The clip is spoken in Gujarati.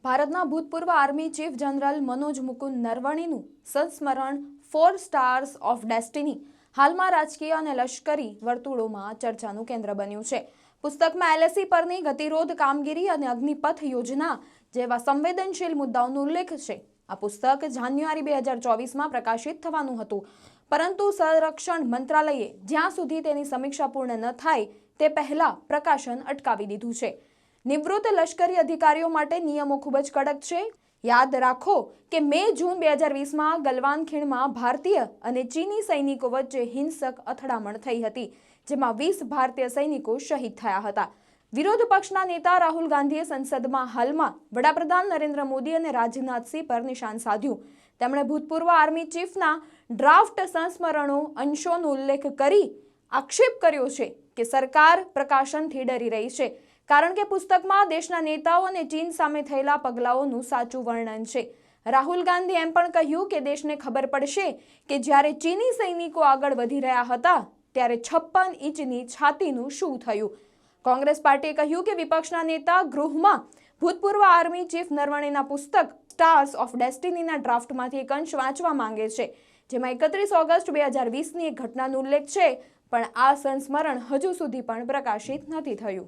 ભારતના ભૂતપૂર્વ army chief general Manoj Mukund નરવણેનું સંસ્મરણ 4 સ્ટાર્સ ઓફ ડેસ્ટિની હાલમાં રાજકીય અને લશ્કરી વર્તુળોમાં ચર્ચાનું કેન્દ્ર બન્યું છે. પુસ્તકમાં એલએસી પરની ગતિરોધ કામગીરી અને અગ્નિપથ યોજના જેવા સંવેદનશીલ મુદ્દાઓનો ઉલ્લેખ છે. આ પુસ્તક જાન્યુઆરી 2024માં પ્રકાશિત થવાનું હતું, પરંતુ સંરક્ષણ મંત્રાલયે જ્યાં સુધી તેની સમીક્ષા પૂર્ણ ન થાય તે પહેલા પ્રકાશન અટકાવી દીધું છે. નિવૃત્ત લશ્કરી અધિકારીઓ માટે નિયમો ખૂબ જ કડક છે. યાદ રાખો કે મે-જૂન 2020માં ગલવાન ખીણમાં ભારતીય અને ચીની સૈનિકો વચ્ચે હિંસક અથડામણ થઈ હતી, જેમાં 20 ભારતીય સૈનિકો શહીદ થયા હતા. વિરોધ પક્ષના નેતા રાહુલ ગાંધીએ સંસદમાં હાલમાં વડાપ્રધાન નરેન્દ્ર મોદી અને રાજનાથસિંહ પર નિશાન સાધ્યું. તેમણે ભૂતપૂર્વ આર્મી ચીફના ડ્રાફ્ટ સંસ્મરણો અંશોનો ઉલ્લેખ કરી આક્ષેપ કર્યો છે કે સરકાર પ્રકાશનથી ડરી રહી છે, કારણ કે પુસ્તકમાં દેશના નેતાઓ અને ચીન સામે થયેલા પગલાઓનું સાચું વર્ણન છે. રાહુલ ગાંધીએ એમ પણ કહ્યું કે દેશને ખબર પડશે કે જ્યારે ચીની સૈનિકો આગળ વધી રહ્યા હતા ત્યારે 56 ઇંચની છાતીનું શું થયું. કોંગ્રેસ પાર્ટીએ કહ્યું કે વિપક્ષના નેતા ગૃહમાં ભૂતપૂર્વ આર્મી ચીફ નરવણેના પુસ્તક સ્ટાર્સ ઓફ ડેસ્ટિનીના ડ્રાફ્ટમાંથી એક અંશ વાંચવા માંગે છે, જેમાં 31 ઓગસ્ટ 2020ની એક ઘટનાનો ઉલ્લેખ છે, પણ આ સંસ્મરણ હજુ સુધી પણ પ્રકાશિત નથી થયું.